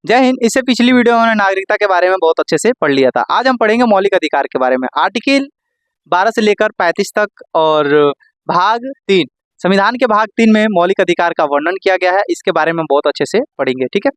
जय हिंद। इससे पिछली वीडियो में हमने नागरिकता के बारे में बहुत अच्छे से पढ़ लिया था। आज हम पढ़ेंगे मौलिक अधिकार के बारे में, आर्टिकल 12 से लेकर 35 तक और भाग 3, संविधान के भाग 3 में मौलिक अधिकार का वर्णन किया गया है। इसके बारे में बहुत अच्छे से पढ़ेंगे, ठीक है।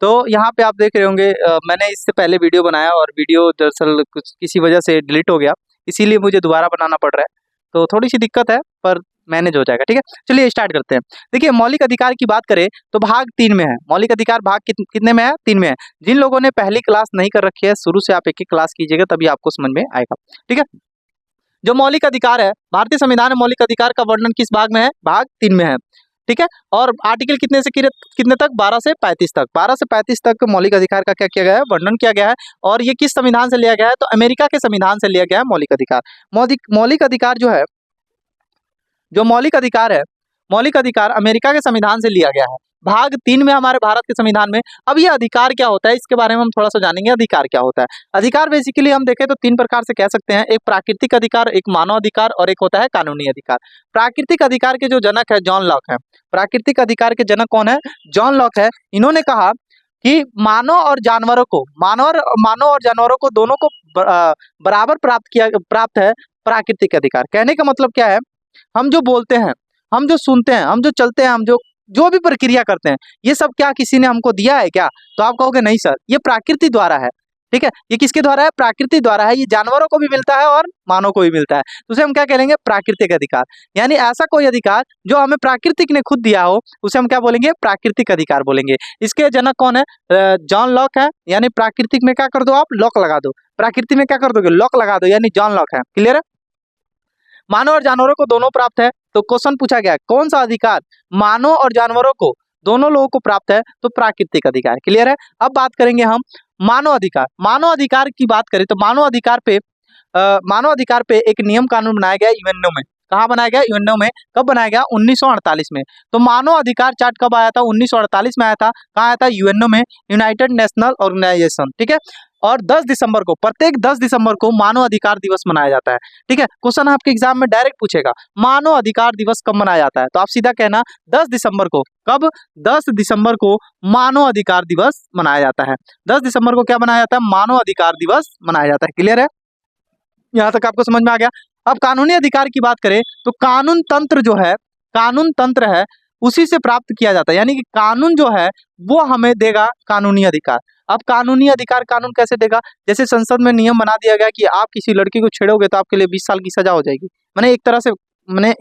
तो यहाँ पे आप देख रहे होंगे मैंने इससे पहले वीडियो बनाया और वीडियो दरअसल कुछ किसी वजह से डिलीट हो गया, इसीलिए मुझे दोबारा बनाना पड़ रहा है। तो थोड़ी सी दिक्कत है पर मैनेज हो जाएगा, ठीक है। चलिए स्टार्ट करते हैं। देखिए, मौलिक अधिकार की बात करें तो भाग 3 में है। मौलिक अधिकार भाग कितने में है? 3 में है। जिन लोगों ने पहली क्लास नहीं कर रखी है, शुरू से आप एक एक क्लास कीजिएगा तभी आपको समझ में आएगा, ठीक है। जो मौलिक अधिकार है, भारतीय संविधान में मौलिक अधिकार का वर्णन किस भाग में है? भाग 3 में है, ठीक है। और आर्टिकल कितने से कितने तक? 12 से 35 तक। 12 से 35 तक मौलिक अधिकार का क्या किया गया है? वर्णन किया गया है। और ये किस संविधान से लिया गया है? तो अमेरिका के संविधान से लिया गया है मौलिक अधिकार। मौलिक अधिकार जो है, जो मौलिक अधिकार है, मौलिक अधिकार अमेरिका के संविधान से लिया गया है। भाग 3 में हमारे भारत के संविधान में। अब ये अधिकार क्या होता है, इसके बारे में हम थोड़ा सा जानेंगे। अधिकार क्या होता है? अधिकार बेसिकली हम देखें तो 3 प्रकार से कह सकते हैं। एक प्राकृतिक अधिकार, एक मानव अधिकार और एक होता है कानूनी अधिकार। प्राकृतिक अधिकार के जो जनक है जॉन लॉक है। प्राकृतिक अधिकार के जनक कौन है? जॉन लॉक है। इन्होंने कहा कि मानव और जानवरों को दोनों को बराबर प्राप्त है प्राकृतिक अधिकार। कहने का मतलब क्या है? हम जो बोलते हैं, हम जो सुनते हैं, हम जो चलते हैं, हम जो भी प्रक्रिया करते हैं, ये सब क्या किसी ने हमको दिया है क्या? तो आप कहोगे नहीं सर, ये प्रकृति द्वारा है, ठीक है। ये किसके द्वारा है? प्रकृति द्वारा है। ये जानवरों को भी मिलता है और मानव को भी मिलता है। तो उसे हम क्या कहेंगे? प्राकृतिक अधिकार। यानी ऐसा कोई अधिकार जो हमें प्राकृतिक ने खुद दिया हो, उसे हम क्या बोलेंगे? प्राकृतिक अधिकार बोलेंगे। इसके जनक कौन है? जॉन लॉक है। यानी प्राकृतिक में क्या कर दो आप? लॉक लगा दो। प्रकृति में क्या कर दोगे? लॉक लगा दो, यानी जॉन लॉक है। क्लियर है? मानव और जानवरों को दोनों प्राप्त है। तो क्वेश्चन पूछा गया कौन सा अधिकार मानव और जानवरों को दोनों लोगों को प्राप्त है? तो प्राकृतिक अधिकार। क्लियर है? अब बात करेंगे हम मानव अधिकार। मानव अधिकार की बात करें तो मानव अधिकार पे एक नियम कानून बनाया गया यूएनओ में। कहाँ बनाया गया? यूएनओ में। कब बनाया गया? 1948 में। तो मानव अधिकार चार्ट कब आया था? 1948 में आया था। कहाँ आया था? यूएनओ में, यूनाइटेड नेशनल ऑर्गेनाइजेशन, ठीक है। और 10 दिसंबर को, प्रत्येक 10 दिसंबर को मानव अधिकार दिवस मनाया जाता है, ठीक है। क्वेश्चन आपके एग्जाम में डायरेक्ट पूछेगा मानव अधिकार दिवस कब मनाया जाता है? तो आप सीधा कहना 10 दिसंबर को। कब? 10 दिसंबर को मानव अधिकार दिवस मनाया जाता है। 10 दिसंबर को क्या मनाया जाता है? मानव अधिकार दिवस मनाया जाता है। क्लियर है? यहाँ तक आपको समझ में आ गया। अब कानूनी अधिकार की बात करें तो कानून तंत्र जो है, कानून तंत्र है, उसी से प्राप्त किया जाता है। यानी कि कानून जो है वो हमें देगा कानूनी अधिकार। अब कानूनी अधिकार कानून कैसे देगा? जैसे संसद में नियम बना दिया गया कि आप किसी लड़की को छेड़ोगे तो आपके लिए 20 साल की सजा हो जाएगी। मैंने एक तरह से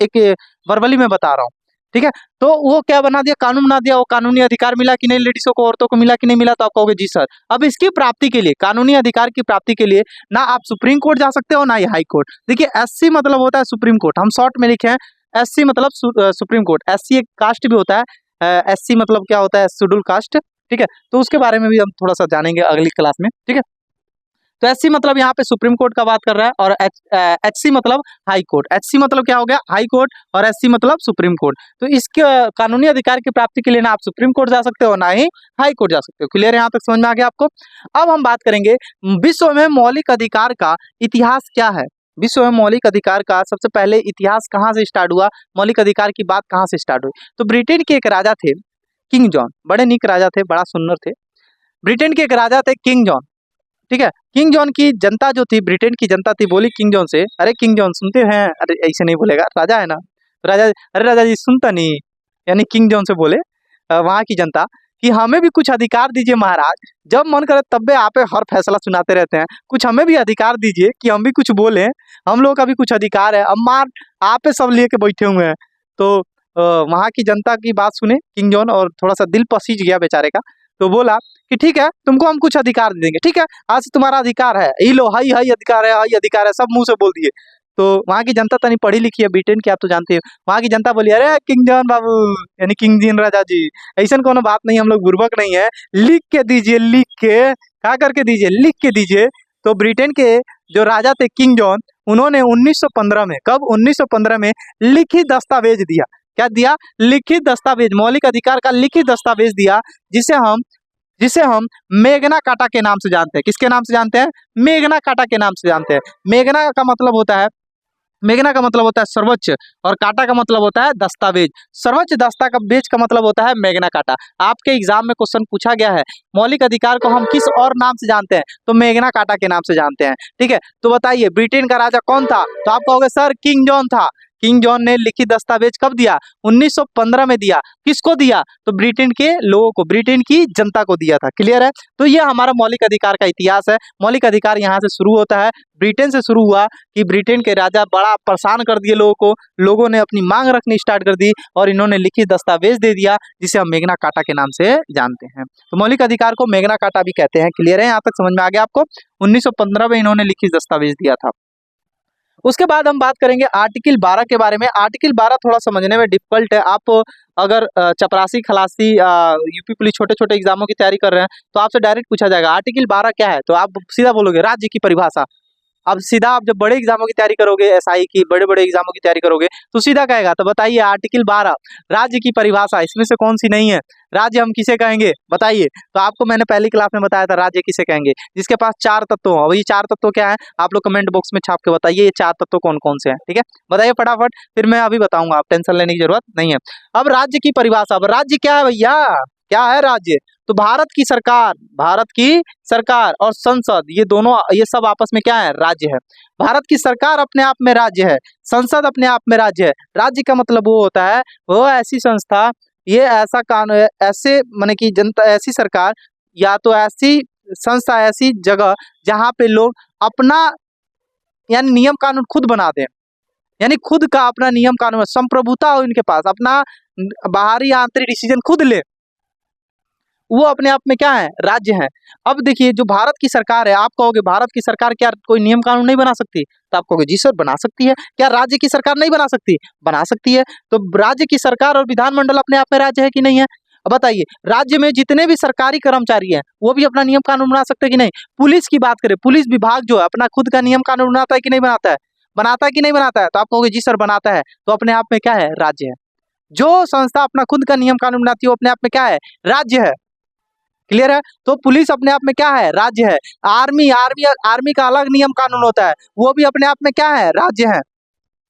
एक वर्बली में बता रहा हूँ, ठीक है। तो वो क्या बना दिया? कानून बना दिया। वो कानूनी अधिकार मिला कि नहीं लेडीजों को, औरतों को मिला कि नहीं मिला? तो आप कहोगे जी सर। अब इसकी प्राप्ति के लिए, कानूनी अधिकार की प्राप्ति के लिए ना आप सुप्रीम कोर्ट जा सकते हो ना ही हाई कोर्ट। देखिए, एससी मतलब होता है सुप्रीम कोर्ट, हम शॉर्ट में लिखे हैं एससी मतलब सुप्रीम कोर्ट। एससी एक कास्ट भी होता है। एससी मतलब क्या होता है? शेड्यूल कास्ट, ठीक है। तो उसके बारे में भी हम थोड़ा सा जानेंगे अगली क्लास में, ठीक है। तो एससी मतलब यहाँ पे सुप्रीम कोर्ट का बात कर रहा है और एचसी मतलब हाई कोर्ट। एचसी मतलब क्या हो गया? High court. और एससी मतलब सुप्रीम कोर्ट। तो इसके कानूनी अधिकार की प्राप्ति के लिए ना आप सुप्रीम कोर्ट जा सकते हो ना ही हाई कोर्ट जा सकते हो। क्लियर है? यहाँ तक समझ में आ गया आपको। अब हम बात करेंगे विश्व में मौलिक अधिकार का इतिहास क्या है। विश्व में मौलिक अधिकार का सबसे पहले इतिहास कहाँ से स्टार्ट हुआ? मौलिक अधिकार की बात कहाँ से स्टार्ट हुई? तो ब्रिटेन के एक राजा थे किंग जॉन, बड़े नीक राजा थे, बड़ा सुंदर थे। ब्रिटेन के एक राजा थे किंग जॉन, ठीक है। किंग जॉन की जनता जो थी, ब्रिटेन की जनता थी, बोली किंग जॉन से, अरे किंग जॉन सुनते हैं? अरे ऐसे नहीं बोलेगा, राजा है ना। तो राजा, अरे राजा जी सुनता नहीं। यानी किंग जॉन से बोले वहाँ की जनता कि हमें भी कुछ अधिकार दीजिए महाराज, जब मन करे तब आप हर फैसला सुनाते रहते हैं, कुछ हमें भी अधिकार दीजिए कि हम भी कुछ बोलें, हम लोग का भी कुछ अधिकार है। अब मार आप सब लेके बैठे हुए हैं। तो वहाँ की जनता की बात सुने किंग जॉन और थोड़ा सा दिल पसीज गया बेचारे का। तो बोला कि ठीक है, तुमको हम कुछ अधिकार दे देंगे, ठीक है, आज से तुम्हारा अधिकार है, ये लो, हाई हाई अधिकार है, हाई अधिकार है, सब मुंह से बोल दिए। तो वहाँ की जनता तनी पढ़ी लिखी है, ब्रिटेन की, आप तो जानते हो। वहाँ की जनता बोली अरे किंग जॉन बाबू, यानी किंग जीन राजा जी, ऐसा कोनो बात नहीं, हम लोग बुर्बक नहीं है, लिख के दीजिए, लिख के क्या करके दीजिए, लिख के दीजिए। तो ब्रिटेन के जो राजा थे किंग जॉन, उन्होंने 1915 में, कब? 1915 में लिखित दस्तावेज दिया। क्या दिया? लिखित दस्तावेज, मौलिक अधिकार का लिखित दस्तावेज दिया, जिसे हम मेगना कार्टा के नाम से जानते हैं। किसके नाम से जानते हैं? मेगना कार्टा के नाम से जानते हैं। मेगना का मतलब होता है, मेघना का मतलब होता है सर्वोच्च और काटा का मतलब होता है दस्तावेज। सर्वोच्च दस्तावेज का मतलब होता है मेघना काटा। आपके एग्जाम में क्वेश्चन पूछा गया है मौलिक अधिकार को हम किस और नाम से जानते हैं, तो मेघना काटा के नाम से जानते हैं। ठीक है, तो बताइए ब्रिटेन का राजा कौन था, तो आप कहोगे सर किंग जॉन था। किंग जॉन ने लिखित दस्तावेज कब दिया, 1915 में दिया। किसको दिया, तो ब्रिटेन के लोगों को, ब्रिटेन की जनता को दिया था। क्लियर है, तो ये हमारा मौलिक अधिकार का इतिहास है। मौलिक अधिकार यहाँ से शुरू होता है, ब्रिटेन से शुरू हुआ कि ब्रिटेन के राजा बड़ा परेशान कर दिए लोगों को, लोगों ने अपनी मांग रखनी स्टार्ट कर दी और इन्होंने लिखित दस्तावेज दे दिया जिसे हम मेघना काटा के नाम से जानते हैं। तो मौलिक अधिकार को मेघना काटा भी कहते हैं। क्लियर है, यहाँ तक समझ में आ गया आपको। 1915 में इन्होंने लिखित दस्तावेज दिया था। उसके बाद हम बात करेंगे आर्टिकल 12 के बारे में। आर्टिकल 12 थोड़ा समझने में डिफिकल्ट है। आप अगर चपरासी, खलासी, यूपी पुलिस छोटे छोटे एग्जामों की तैयारी कर रहे हैं तो आपसे डायरेक्ट पूछा जाएगा आर्टिकल 12 क्या है, तो आप सीधा बोलोगे राज्य की परिभाषा। अब सीधा आप जब बड़े एग्जामों की तैयारी करोगे, एसआई की बड़े बड़े एग्जामों की तैयारी करोगे तो सीधा कहेगा, तो बताइए आर्टिकल 12 राज्य की परिभाषा इसमें से कौन सी नहीं है। राज्य हम किसे कहेंगे बताइए, तो आपको मैंने पहली क्लास में बताया था राज्य किसे कहेंगे, जिसके पास 4 तत्व हो। अब ये 4 तत्व क्या है, आप लोग कमेंट बॉक्स में छाप के बताइए ये 4 तत्व कौन कौन से हैं। ठीक है, बताइए फटाफट, फिर मैं अभी बताऊंगा, आप टेंशन लेने की जरूरत नहीं है। अब राज्य की परिभाषा, अब राज्य क्या है भैया, क्या है राज्य, तो भारत की सरकार और संसद, ये दोनों, ये सब आपस में क्या है, राज्य है। भारत की सरकार अपने आप में राज्य है, संसद अपने आप में राज्य है। राज्य का मतलब वो होता है, वो ऐसी संस्था, ये ऐसा कानून, ऐसे माने कि जनता, ऐसी सरकार या तो ऐसी संस्था, ऐसी जगह जहाँ पे लोग अपना यानी नियम कानून खुद बना दें, यानी खुद का अपना नियम कानून, संप्रभुता हो इनके पास, अपना बाहरी आंतरिक डिसीजन खुद ले, वो अपने आप में क्या है, राज्य है। अब देखिए जो भारत की सरकार है, आप कहोगे भारत की सरकार क्या कोई नियम कानून नहीं बना सकती, तो आप कहोगे जी सर बना सकती है। क्या राज्य की सरकार नहीं बना सकती, बना सकती है। तो राज्य की सरकार और विधानमंडल अपने आप में राज्य है कि नहीं है, अब बताइए। राज्य में जितने भी सरकारी कर्मचारी हैं वो भी अपना नियम कानून बना सकते हैं कि नहीं। पुलिस की बात करें, पुलिस विभाग जो है अपना खुद का नियम कानून बनाता है कि नहीं बनाता है, बनाता है कि नहीं बनाता है, तो आप कहोगे जी सर बनाता है, तो अपने आप में क्या है, राज्य है। जो संस्था अपना खुद का नियम कानून बनाती है वो अपने आप में क्या है, राज्य है। क्लियर है, तो पुलिस अपने आप में क्या है, राज्य है। आर्मी का अलग नियम कानून होता है, वो भी अपने आप में क्या है, राज्य है।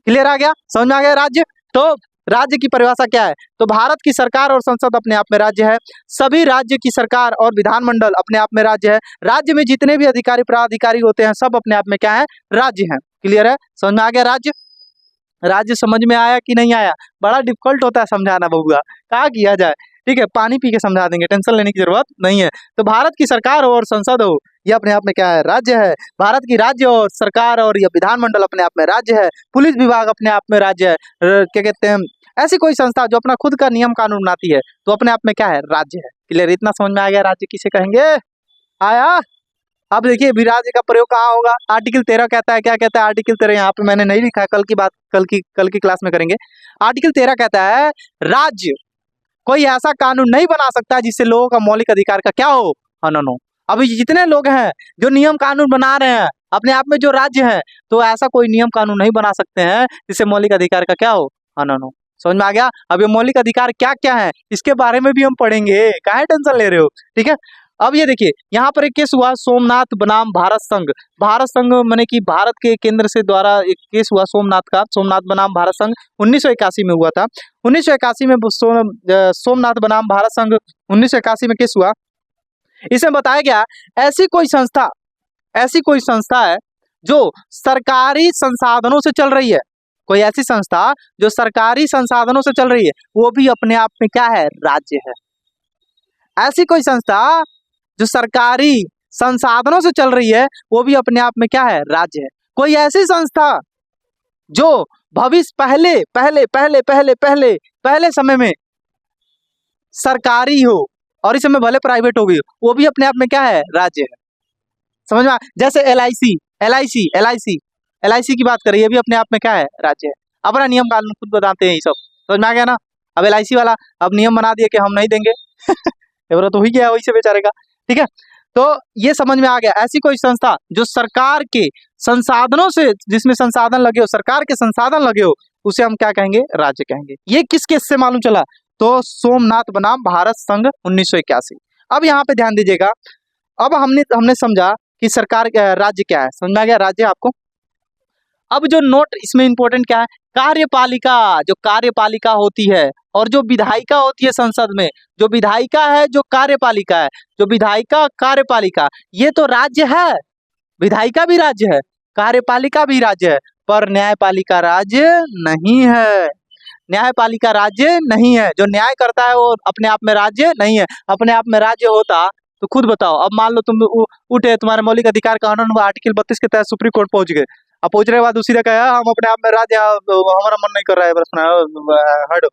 क्लियर आ गया, समझ में आ गया राज्य। तो राज्य की परिभाषा क्या है, तो भारत की सरकार और संसद अपने आप में राज्य है। सभी राज्य की सरकार और विधानमंडल अपने आप में राज्य है। राज्य में जितने भी अधिकारी पदाधिकारी होते हैं सब अपने आप में क्या है, राज्य है। क्लियर है, समझ में आ गया राज्य। राज्य समझ में आया कि नहीं आया, बड़ा डिफिकल्ट होता है समझाना बबुआ, क्या किया जाए। ठीक है, पानी पी के समझा देंगे, टेंशन लेने की जरूरत नहीं है। तो भारत की सरकार हो और संसद हो, ये अपने आप में क्या है, राज्य है। भारत की राज्य और सरकार और ये विधानमंडल अपने आप में राज्य है। पुलिस विभाग अपने आप में राज्य है। क्या कहते हैं, ऐसी कोई संस्था जो अपना खुद का नियम कानून बनाती है तो अपने आप में क्या है, राज्य है। क्लियर, इतना समझ में आ गया राज्य किसे कहेंगे, आया। अब देखिए राज्य का प्रयोग कहाँ होगा, आर्टिकल 13 कहता है, क्या कहता है आर्टिकल 13, यहाँ पे मैंने नहीं लिखा है, कल की बात कल की क्लास में करेंगे। आर्टिकल 13 कहता है राज्य कोई ऐसा कानून नहीं बना सकता जिससे लोगों का मौलिक अधिकार का क्या हो, हनन हो। अभी जितने लोग हैं जो नियम कानून बना रहे हैं अपने आप में जो राज्य है, तो ऐसा कोई नियम कानून नहीं बना सकते हैं जिससे मौलिक अधिकार का क्या हो, हनन हो। समझ में आ गया। अब ये मौलिक अधिकार क्या क्या है इसके बारे में भी हम पढ़ेंगे, काहे टेंशन ले रहे हो। ठीक है, अब ये देखिए यहाँ पर एक केस हुआ सोमनाथ बनाम भारत संघ। भारत संघ माने कि भारत के केंद्र से द्वारा एक केस हुआ सोमनाथ का, सोमनाथ बनाम भारत संघ 1981 में हुआ था। 1981 में सोमनाथ बनाम भारत संघ 1981 में केस हुआ। इसमें बताया गया ऐसी कोई संस्था है जो सरकारी संसाधनों से चल रही है, कोई ऐसी संस्था जो सरकारी संसाधनों से चल रही है वो भी अपने आप में क्या है, राज्य है। ऐसी कोई संस्था जो सरकारी संसाधनों से चल रही है वो भी अपने आप में क्या है, राज्य है। कोई ऐसी संस्था जो भविष्य पहले समय में सरकारी हो और इस समय भले प्राइवेट हो गई, वो भी अपने आप में क्या है, राज्य है। समझ में, जैसे एलआईसी की बात करें, ये भी अपने आप में क्या है, राज्य है। अपना नियम कानून खुद बताते हैं ये सब, समझ में आ गया ना। अब एलआईसी वाला अब नियम बना दिया कि हम नहीं देंगे एवरा तो ही गया वही से बेचारे का। ठीक है, तो ये समझ में आ गया, ऐसी कोई संस्था जो सरकार के संसाधनों से, जिसमें संसाधन लगे हो, सरकार के संसाधन लगे हो, उसे हम क्या कहेंगे, राज्य कहेंगे। ये किस केस से मालूम चला, तो सोमनाथ बनाम भारत संघ 1981। अब यहाँ पे ध्यान दीजिएगा, अब हमने समझा कि सरकार राज्य क्या है, समझ में आ गया राज्य आपको। अब जो नोट इसमें इंपॉर्टेंट क्या है, कार्यपालिका, जो कार्यपालिका होती है और जो विधायिका होती है संसद में, जो विधायिका है जो कार्यपालिका है, जो विधायिका कार्यपालिका, ये तो राज्य है, विधायिका भी राज्य है, कार्यपालिका भी राज्य है, पर न्यायपालिका राज्य नहीं है। न्यायपालिका राज्य नहीं है, जो न्याय करता है वो अपने आप में राज्य नहीं है। अपने आप में राज्य होता तो खुद बताओ, अब मान लो तुम उठे, तुम्हारे मौलिक अधिकार कानून आर्टिकल 32 के तहत सुप्रीम कोर्ट पहुंच गए। अब पहुंचने के बाद उसी ने कहा हम अपने आप में राज्य, हमारा मन नहीं कर रहा है, बस हटो,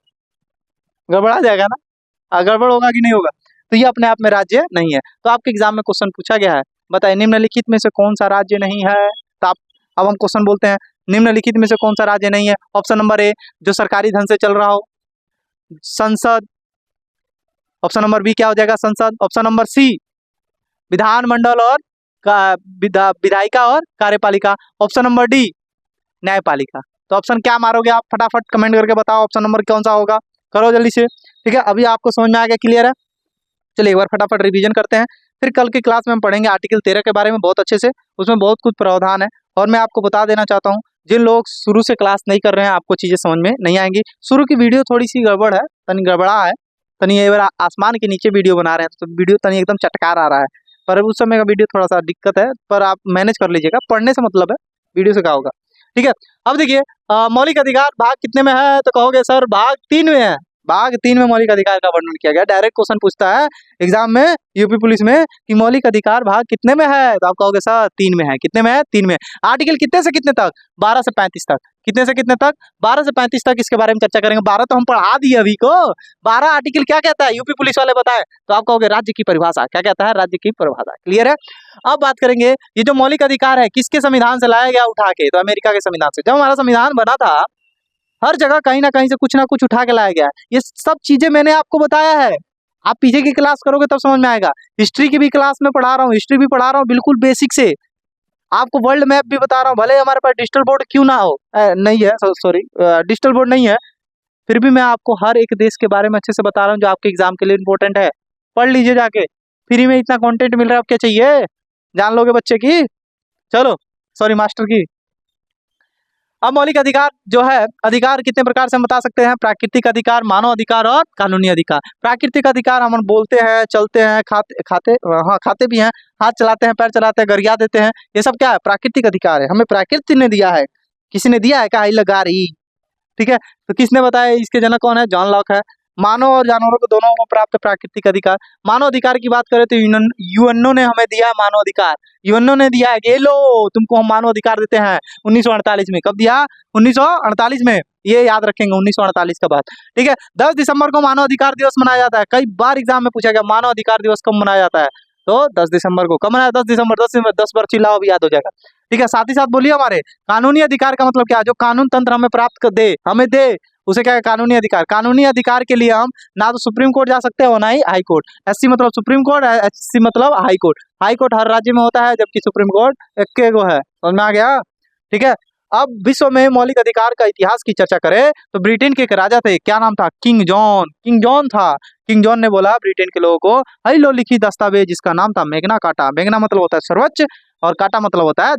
गड़बड़ा जाएगा ना। गड़बड़ होगा कि नहीं होगा, तो ये अपने आप में राज्य नहीं है। तो आपके एग्जाम में क्वेश्चन पूछा गया है, बताइए निम्नलिखित में से कौन सा राज्य नहीं है। तो आप, अब हम क्वेश्चन बोलते हैं, निम्नलिखित में से कौन सा राज्य नहीं है। ऑप्शन नंबर ए, जो सरकारी धन से चल रहा हो, संसद। ऑप्शन नंबर बी क्या हो जाएगा, संसद। ऑप्शन नंबर सी, विधानमंडल और विधायिका और कार्यपालिका। ऑप्शन नंबर डी, न्यायपालिका। तो ऑप्शन क्या मारोगे आप, फटाफट कमेंट करके बताओ ऑप्शन नंबर कौन सा होगा, करो जल्दी से। ठीक है, अभी आपको समझ में आ गया, क्लियर है। चलिए एक बार फटाफट रिवीजन करते हैं, फिर कल की क्लास में हम पढ़ेंगे आर्टिकल 13 के बारे में बहुत अच्छे से, उसमें बहुत कुछ प्रावधान है। और मैं आपको बता देना चाहता हूँ, जिन लोग शुरू से क्लास नहीं कर रहे हैं आपको चीज़ें समझ में नहीं आएंगी। शुरू की वीडियो थोड़ी सी गड़बड़ है, तनी गड़बड़ा है, तनी ये बार आसमान के नीचे वीडियो बना रहे हैं तो वीडियो तनी एकदम चटकार आ रहा है, पर उस समय का वीडियो थोड़ा सा दिक्कत है, पर आप मैनेज कर लीजिएगा, पढ़ने से मतलब है, वीडियो से क्या होगा। ठीक है, अब देखिए मौलिक अधिकार भाग कितने में है, तो कहोगे सर भाग 3 में है। भाग 3 में मौलिक अधिकार का वर्णन किया गया। डायरेक्ट क्वेश्चन पूछता है एग्जाम में, यूपी पुलिस में, कि मौलिक अधिकार भाग कितने में है, तो आप कहोगे सर 3 में है। कितने में है, 3 में। आर्टिकल कितने से कितने तक, 12 से 35 तक। कितने से कितने तक, 12 से 35 तक। इसके बारे में चर्चा करेंगे। 12 तो हम पढ़ा दिए अभी को, 12 आर्टिकल क्या कहता है, यूपी पुलिस वाले बताएं, तो आप कहोगे राज्य की परिभाषा। क्या कहता है, राज्य की परिभाषा। क्लियर है। अब बात करेंगे, ये जो मौलिक अधिकार है किसके संविधान से लाया गया उठा के, तो अमेरिका के संविधान से। जब हमारा संविधान बना था, हर जगह कहीं ना कहीं से कुछ ना कुछ उठा के लाया गया है। ये सब चीजें मैंने आपको बताया है, आप पीछे की क्लास करोगे तब समझ में आएगा। हिस्ट्री की भी क्लास में पढ़ा रहा हूँ, हिस्ट्री भी पढ़ा रहा हूँ बिल्कुल बेसिक से, आपको वर्ल्ड मैप भी बता रहा हूँ। भले हमारे पास डिजिटल बोर्ड क्यों ना हो, नहीं है, सॉरी डिजिटल बोर्ड नहीं है, फिर भी मैं आपको हर एक देश के बारे में अच्छे से बता रहा हूँ जो आपके एग्जाम के लिए इंपॉर्टेंट है। पढ़ लीजिए जाके, फ्री में इतना कंटेंट मिल रहा है, अब क्या चाहिए, जान लोगे बच्चे की। चलो सॉरी मास्टर की। अब मौलिक अधिकार जो है, अधिकार कितने प्रकार से हम बता सकते हैं, प्राकृतिक अधिकार, मानव अधिकार और कानूनी अधिकार। प्राकृतिक अधिकार हम बोलते हैं, चलते हैं, खाते भी हैं, हाथ चलाते हैं, पैर चलाते हैं, गरिया देते हैं, ये सब क्या है, प्राकृतिक अधिकार है, हमें प्रकृति ने दिया है। किसी ने दिया है क्या, लगा रही। ठीक है, तो किसने बताया, इसके जनक कौन है, जॉन लॉक है। मानव और जानवरों को दोनों को प्राप्त प्राकृतिक अधिकार। मानव अधिकार की बात करें तो यूएनओ ने हमें दिया है मानव अधिकार। यूएनओ ने दिया है कि लो तुमको हम मानव अधिकार देते हैं 1948 में। कब दिया, 1948 में, ये याद रखेंगे 1948 का बात। ठीक है, 10 दिसंबर को मानव अधिकार दिवस मनाया जाता है। कई बार एग्जाम में पूछा गया मानव अधिकार दिवस कब मनाया जाता है, तो 10 दिसंबर को। कब मनाया, 10 दिसंबर, 10 बार चिल्लाओ भी याद हो जाएगा। ठीक है, साथ ही साथ बोलिए हमारे कानूनी अधिकार का मतलब क्या है, जो कानून तंत्र हमें प्राप्त कर दे, हमें दे, उसे क्या है, कानूनी अधिकार। कानूनी अधिकार के लिए हम ना तो सुप्रीम कोर्ट जा सकते हो ना ही हाई कोर्ट। एससी मतलब सुप्रीम कोर्ट, एससी मतलब हाई कोर्ट। हाई कोर्ट हर राज्य में होता है, जबकि सुप्रीम कोर्ट एक गो है। समझ में आ गया। ठीक है, अब विश्व में मौलिक अधिकार का इतिहास की चर्चा करें तो ब्रिटेन के एक राजा थे, क्या नाम था, किंग जॉन। किंग जॉन था। किंग जॉन ने बोला ब्रिटेन के लोगों को, हई लो लिखी दस्तावेज, जिसका नाम था मैग्ना कार्टा। मैग्ना मतलब होता है सर्वोच्च, और काटा मतलब होता है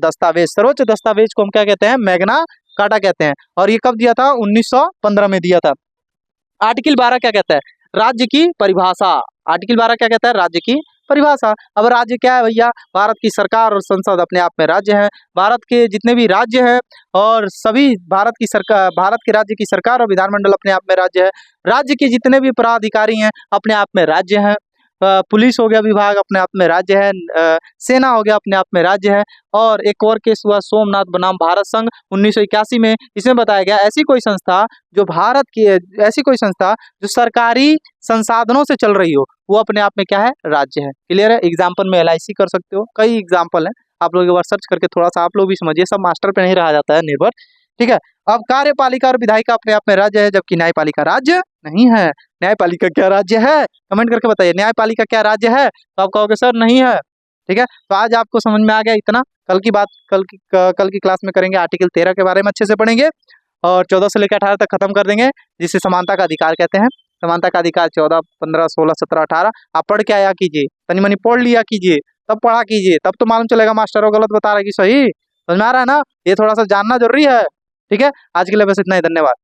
दस्तावेज। सर्वोच्च दस्तावेज को हम क्या कहते हैं, मैग्ना कार्टा कहते हैं। और ये कब दिया था, 1915 में दिया था। आर्टिकल 12 क्या कहता है, राज्य की परिभाषा। आर्टिकल 12 क्या कहता है, राज्य की परिभाषा। अब राज्य क्या है भैया, भारत की सरकार और संसद अपने आप में राज्य है। भारत के जितने भी राज्य हैं और सभी भारत की सरकार, भारत के राज्य की सरकार और विधानमंडल अपने आप में राज्य है। राज्य के जितने भी पदाधिकारी हैं अपने आप में राज्य हैं। पुलिस हो गया विभाग, अपने आप में राज्य है। सेना हो गया, अपने आप में राज्य है। और एक और केस हुआ सोमनाथ बनाम भारत संघ 1981 में। इसमें बताया गया ऐसी कोई संस्था जो भारत की, ऐसी कोई संस्था जो सरकारी संसाधनों से चल रही हो, वो अपने आप में क्या है, राज्य है। क्लियर है। एग्जाम्पल में LIC कर सकते हो, कई एग्जाम्पल है, आप लोग एक बार सर्च करके थोड़ा सा आप लोग भी समझिए, सब मास्टर पे नहीं रहा जाता है निर्भर। ठीक है, अब कार्यपालिका और विधायिका अपने आप में राज्य है, जबकि न्यायपालिका राज्य नहीं है। न्यायपालिका क्या राज्य है, कमेंट करके बताइए, न्यायपालिका क्या राज्य है, तो आप कहोगे सर नहीं है। ठीक है, तो आज आपको समझ में आ गया इतना। कल की बात कल की क्लास में करेंगे, आर्टिकल 13 के बारे में अच्छे से पढ़ेंगे, और 14 से लेकर 18 तक खत्म कर देंगे, जिसे समानता का अधिकार कहते हैं। समानता का अधिकार 14, 15, 16, 17, 18 आप पढ़ के आया कीजिए, तनी मनी पढ़ लिया कीजिए, तब पढ़ा कीजिए, तब तो मालूम चलेगा मास्टर गलत बता रहा है कि सही। समझ में आ रहा है ना, ये थोड़ा सा जानना जरूरी है। ठीक है, आज के लिए बस इतना ही, धन्यवाद।